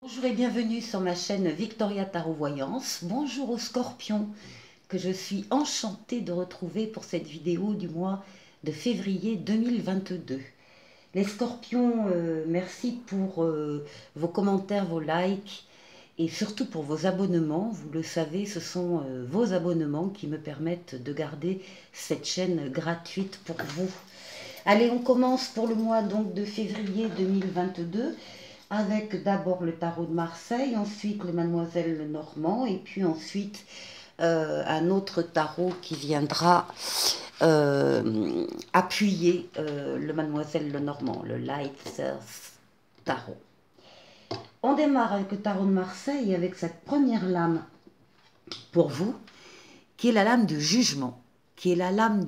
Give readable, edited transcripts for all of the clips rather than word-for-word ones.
Bonjour et bienvenue sur ma chaîne Victoria Tarot Voyance. Bonjour aux scorpions que je suis enchantée de retrouver pour cette vidéo du mois de février 2022. Les scorpions, merci pour vos commentaires, vos likes et surtout pour vos abonnements. Vous le savez, ce sont vos abonnements qui me permettent de garder cette chaîne gratuite pour vous. Allez, on commence pour le mois donc de février 2022 avec d'abord le tarot de Marseille, ensuite le Mademoiselle Lenormand et puis ensuite un autre tarot qui viendra appuyer le Mademoiselle Lenormand, le Lighters Tarot. On démarre avec le tarot de Marseille avec cette première lame pour vous, qui est la lame de jugement, qui est la lame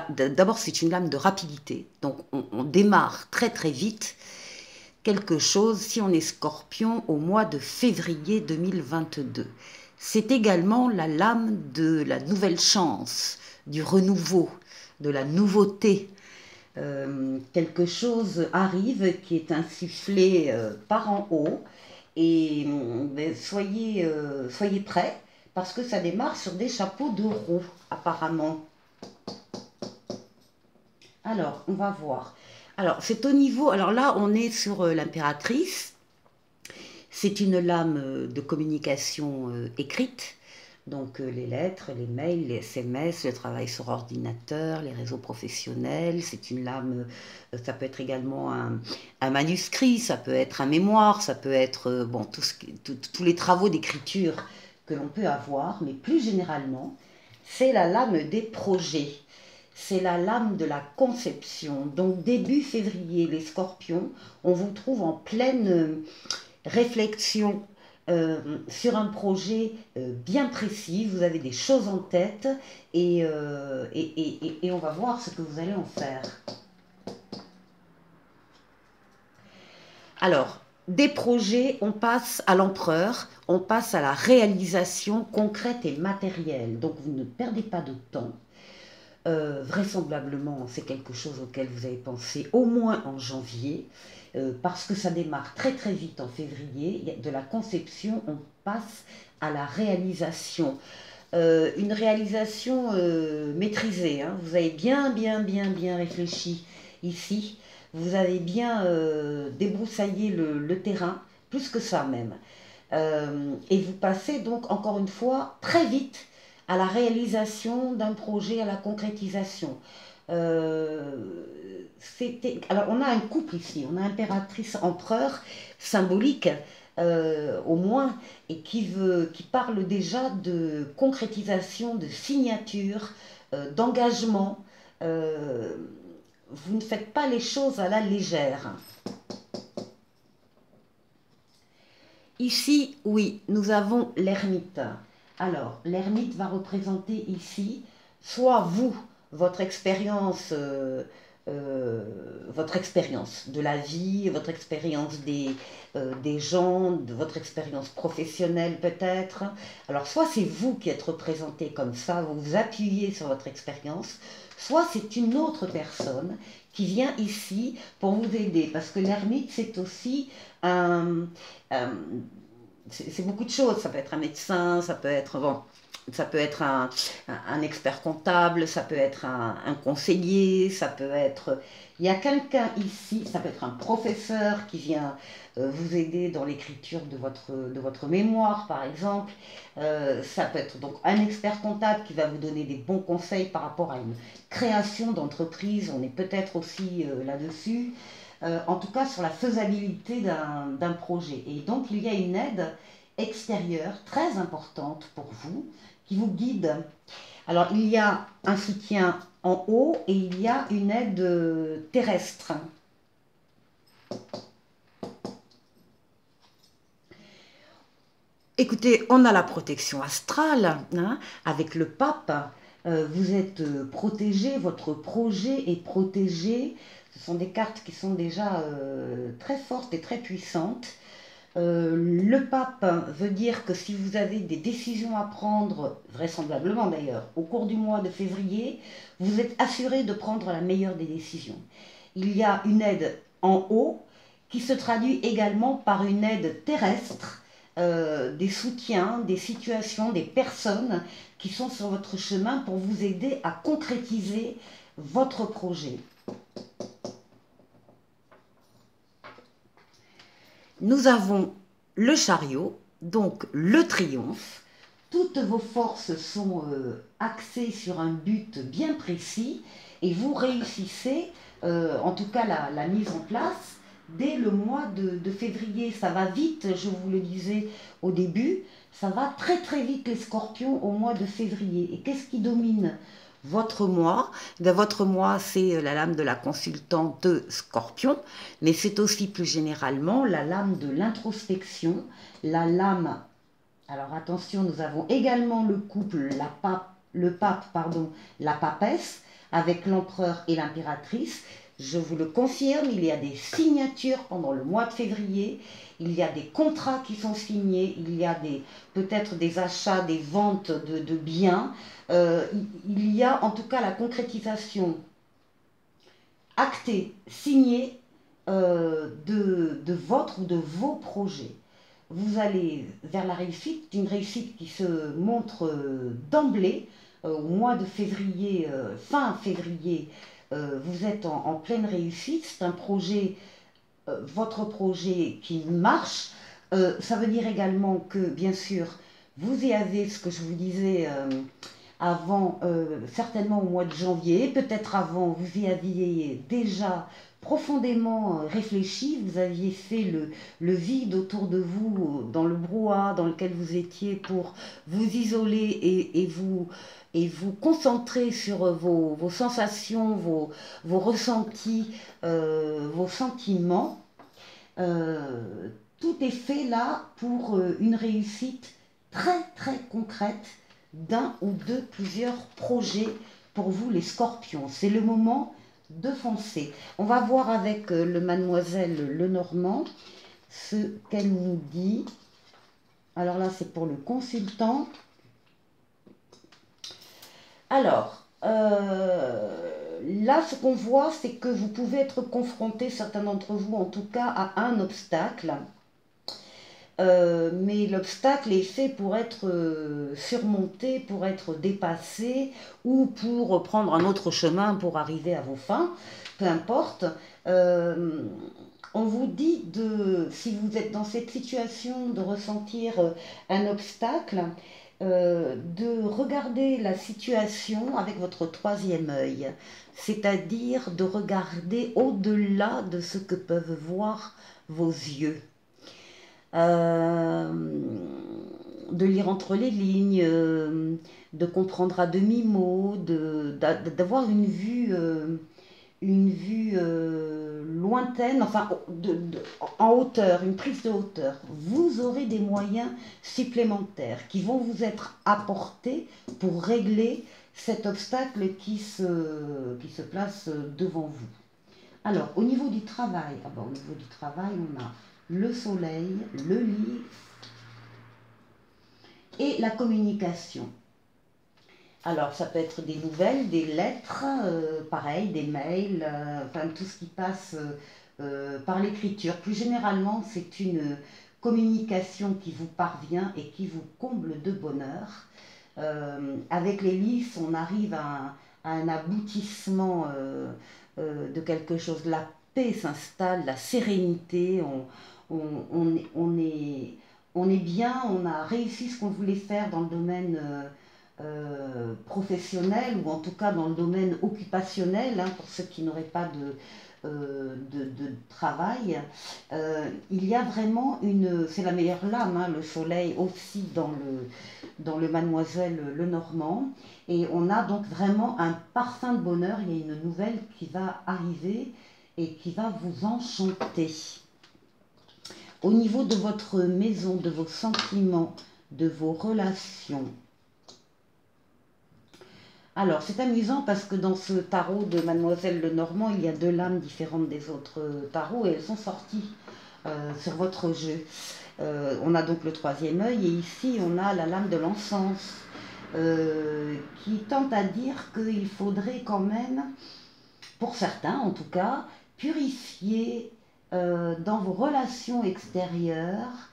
d'abord c'est une lame de rapidité, donc on démarre très très vite quelque chose si on est scorpion au mois de février 2022. C'est également la lame de la nouvelle chance, du renouveau, de la nouveauté. Quelque chose arrive qui est insufflé par en haut et soyez prêts parce que ça démarre sur des chapeaux de roue apparemment. Alors, on va voir. Alors, c'est au niveau... Alors là, on est sur l'impératrice. C'est une lame de communication écrite. Donc, les lettres, les mails, les SMS, le travail sur ordinateur, les réseaux professionnels. C'est une lame... ça peut être également un manuscrit, ça peut être un mémoire, ça peut être... bon, tous les travaux d'écriture que l'on peut avoir. Mais plus généralement, c'est la lame des projets. C'est la lame de la conception. Donc début février, les scorpions, on vous trouve en pleine réflexion sur un projet bien précis. Vous avez des choses en tête et on va voir ce que vous allez en faire. Alors, des projets, on passe à l'empereur, on passe à la réalisation concrète et matérielle. Donc vous ne perdez pas de temps. Vraisemblablement, c'est quelque chose auquel vous avez pensé au moins en janvier, parce que ça démarre très très vite en février. De la conception, on passe à la réalisation. Une réalisation maîtrisée, hein. Vous avez bien réfléchi ici. Vous avez bien débroussaillé le terrain, plus que ça même. Et vous passez donc encore une fois très vite à la réalisation d'un projet, à la concrétisation. Alors on a un couple ici, on a impératrice-empereur symbolique au moins, et qui parle déjà de concrétisation, de signature, d'engagement. Vous ne faites pas les choses à la légère. Ici, oui, nous avons l'ermite. Alors, l'ermite va représenter ici, soit vous, votre expérience de la vie, votre expérience des gens, de votre expérience professionnelle peut-être. Alors, soit c'est vous qui êtes représenté comme ça, vous vous appuyez sur votre expérience, soit c'est une autre personne qui vient ici pour vous aider. Parce que l'ermite, c'est aussi c'est beaucoup de choses. Ça peut être un médecin, ça peut être, bon, ça peut être un expert comptable, ça peut être un conseiller, ça peut être... Il y a quelqu'un ici, ça peut être un professeur qui vient vous aider dans l'écriture de votre mémoire, par exemple. Ça peut être donc un expert comptable qui va vous donner des bons conseils par rapport à une création d'entreprise. On est peut-être aussi là-dessus. En tout cas sur la faisabilité d'un projet. Et donc il y a une aide extérieure très importante pour vous qui vous guide. Alors il y a un soutien en haut et il y a une aide terrestre. Écoutez, on a la protection astrale, hein, avec le pape. Vous êtes protégé, votre projet est protégé. Ce sont des cartes qui sont déjà très fortes et très puissantes. Le pape veut dire que si vous avez des décisions à prendre, vraisemblablement d'ailleurs, au cours du mois de février, vous êtes assuré de prendre la meilleure des décisions. Il y a une aide en haut qui se traduit également par une aide terrestre, des soutiens, des situations, des personnes qui sont sur votre chemin pour vous aider à concrétiser votre projet. Nous avons le chariot, donc le triomphe. Toutes vos forces sont axées sur un but bien précis et vous réussissez, en tout cas la mise en place, dès le mois de février. Ça va vite, je vous le disais au début, ça va très très vite les scorpions au mois de février. Et qu'est-ce qui domine votre mois? Votre mois, c'est la lame de la consultante Scorpion, mais c'est aussi plus généralement la lame de l'introspection, la lame. Alors attention, nous avons également le couple, le pape, la papesse, avec l'empereur et l'impératrice. Je vous le confirme, il y a des signatures pendant le mois de février, il y a des contrats qui sont signés, il y a peut-être des achats, des ventes de biens. Il y a en tout cas la concrétisation actée, signée de votre ou de vos projets. Vous allez vers la réussite, une réussite qui se montre d'emblée au mois de février, fin février. Vous êtes en pleine réussite, c'est un projet, votre projet qui marche. Ça veut dire également que, bien sûr, vous y avez ce que je vous disais avant, certainement au mois de janvier, peut-être avant, vous y aviez déjà profondément réfléchi, vous aviez fait le vide autour de vous, dans le brouhaha dans lequel vous étiez pour vous isoler et vous concentrer sur vos sensations, vos ressentis, vos sentiments. Tout est fait là pour une réussite très très concrète d'un ou de plusieurs projets pour vous les scorpions. C'est le moment de foncer. On va voir avec le mademoiselle Lenormand ce qu'elle nous dit. Alors là, c'est pour le consultant. Alors, là, ce qu'on voit, c'est que vous pouvez être confronté, certains d'entre vous en tout cas, à un obstacle. Mais l'obstacle est fait pour être surmonté, pour être dépassé ou pour prendre un autre chemin pour arriver à vos fins, peu importe. On vous dit, si vous êtes dans cette situation de ressentir un obstacle, de regarder la situation avec votre troisième œil, c'est-à-dire de regarder au-delà de ce que peuvent voir vos yeux. De lire entre les lignes, de comprendre à demi-mot, d'avoir une vue lointaine, enfin en hauteur, une prise de hauteur. Vous aurez des moyens supplémentaires qui vont vous être apportés pour régler cet obstacle qui se place devant vous. Alors, au niveau du travail, au niveau du travail, on a le soleil, le livre et la communication. Alors, ça peut être des nouvelles, des lettres, pareil, des mails, enfin tout ce qui passe par l'écriture. Plus généralement, c'est une communication qui vous parvient et qui vous comble de bonheur. Avec les lys, on arrive à un aboutissement de quelque chose. La paix s'installe, la sérénité, on est bien, on a réussi ce qu'on voulait faire dans le domaine professionnel ou en tout cas dans le domaine occupationnel, hein, pour ceux qui n'auraient pas de travail. Il y a vraiment c'est la meilleure lame, hein, le soleil aussi dans le Mademoiselle Lenormand, et on a donc vraiment un parfum de bonheur. Il y a une nouvelle qui va arriver et qui va vous enchanter. Au niveau de votre maison, de vos sentiments, de vos relations. Alors, c'est amusant parce que dans ce tarot de Mademoiselle Lenormand, il y a deux lames différentes des autres tarots et elles sont sorties sur votre jeu. On a donc le troisième œil et ici, on a la lame de l'encens qui tente à dire qu'il faudrait quand même, pour certains en tout cas, purifier dans vos relations extérieures,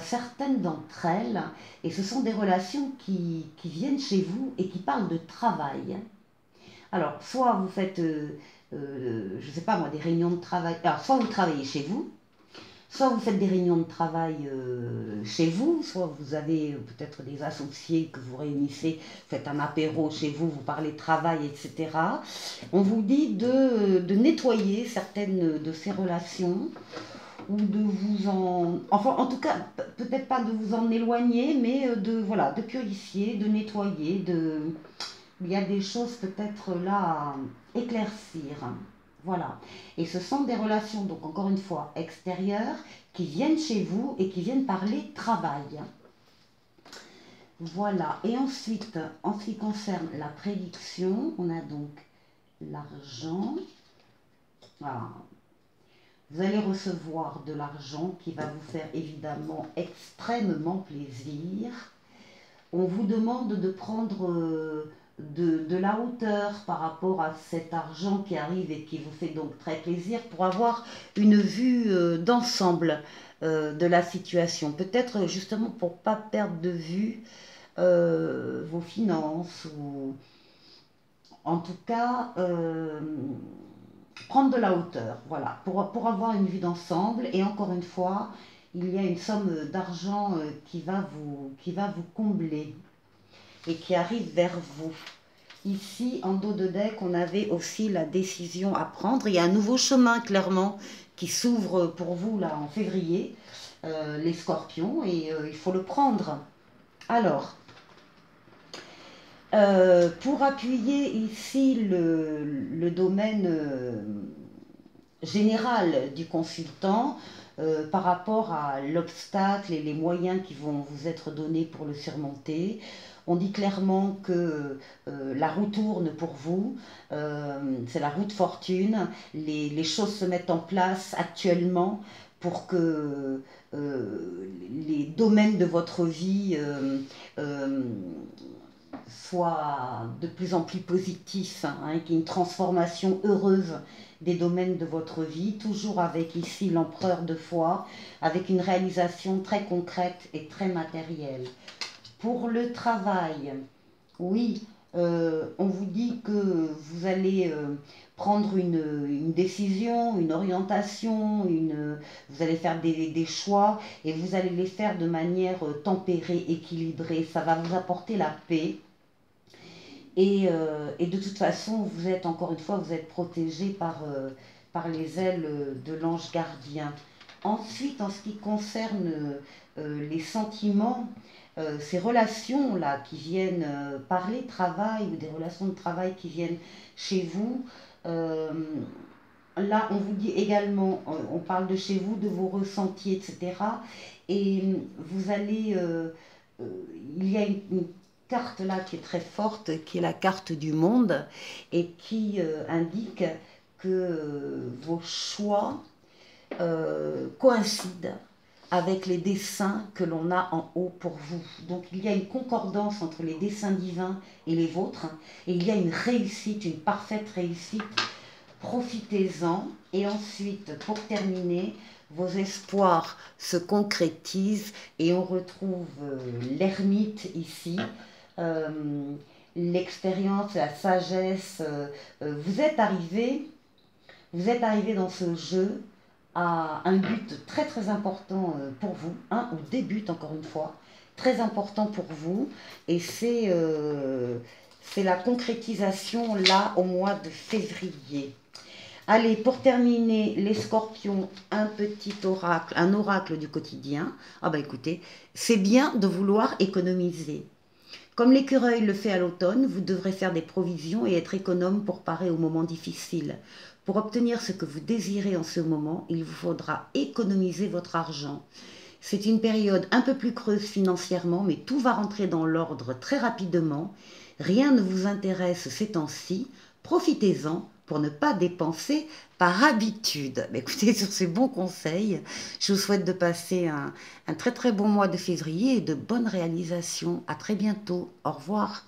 certaines d'entre elles, et ce sont des relations qui viennent chez vous et qui parlent de travail. Alors, soit vous faites, je ne sais pas moi, des réunions de travail, alors soit vous travaillez chez vous, soit vous faites des réunions de travail chez vous, soit vous avez peut-être des associés que vous réunissez, faites un apéro chez vous, vous parlez travail, etc. On vous dit de nettoyer certaines de ces relations ou de vous en... Enfin, en tout cas, peut-être pas de vous en éloigner, mais voilà, de purifier, de nettoyer, il y a des choses peut-être là à éclaircir. Voilà. Et ce sont des relations, donc encore une fois, extérieures, qui viennent chez vous et qui viennent parler travail. Voilà. Et ensuite, en ce qui concerne la prédiction, on a donc l'argent. Voilà. Vous allez recevoir de l'argent qui va vous faire évidemment extrêmement plaisir. On vous demande de prendre de la hauteur par rapport à cet argent qui arrive et qui vous fait donc très plaisir pour avoir une vue d'ensemble de la situation. Peut-être justement pour ne pas perdre de vue vos finances ou en tout cas prendre de la hauteur, voilà, pour avoir une vue d'ensemble. Et encore une fois, il y a une somme d'argent qui va vous combler et qui arrive vers vous. Ici, en dos de deck, on avait aussi la décision à prendre. Il y a un nouveau chemin, clairement, qui s'ouvre pour vous, là, en février, les scorpions, et il faut le prendre. Alors, pour appuyer ici le domaine général du consultant, par rapport à l'obstacle et les moyens qui vont vous être donnés pour le surmonter. On dit clairement que la roue tourne pour vous, c'est la roue de fortune, les choses se mettent en place actuellement pour que les domaines de votre vie soient de plus en plus positifs, hein, qu'il y ait une transformation heureuse des domaines de votre vie, toujours avec ici l'empereur de foi, avec une réalisation très concrète et très matérielle. Pour le travail, oui, on vous dit que vous allez prendre une décision, une orientation, vous allez faire des choix et vous allez les faire de manière tempérée, équilibrée. Ça va vous apporter la paix. Et de toute façon, vous êtes, encore une fois, vous êtes protégé par les ailes de l'ange gardien. Ensuite, en ce qui concerne les sentiments, ces relations-là qui viennent parler travail ou des relations de travail qui viennent chez vous, là, on vous dit également, on parle de chez vous, de vos ressentis, etc. Et vous allez, il y a une carte là qui est très forte, qui est la carte du monde et qui indique que vos choix coïncident avec les desseins que l'on a en haut pour vous. Donc il y a une concordance entre les desseins divins et les vôtres, et il y a une réussite, une parfaite réussite. Profitez-en. Et ensuite, pour terminer, vos espoirs se concrétisent et on retrouve l'ermite ici, l'expérience, la sagesse. Vous êtes arrivé dans ce jeu à un but très très important pour vous, ou des buts encore une fois, très important pour vous, et c'est la concrétisation là au mois de février. Allez, pour terminer, les scorpions, un petit oracle, un oracle du quotidien. Ah bah écoutez, c'est bien de vouloir économiser. Comme l'écureuil le fait à l'automne, vous devrez faire des provisions et être économe pour parer aux moments difficiles. Pour obtenir ce que vous désirez en ce moment, il vous faudra économiser votre argent. C'est une période un peu plus creuse financièrement, mais tout va rentrer dans l'ordre très rapidement. Rien ne vous intéresse ces temps-ci. Profitez-en pour ne pas dépenser par habitude. Mais écoutez, sur ces bons conseils, je vous souhaite de passer un très très bon mois de février et de bonnes réalisations. À très bientôt. Au revoir.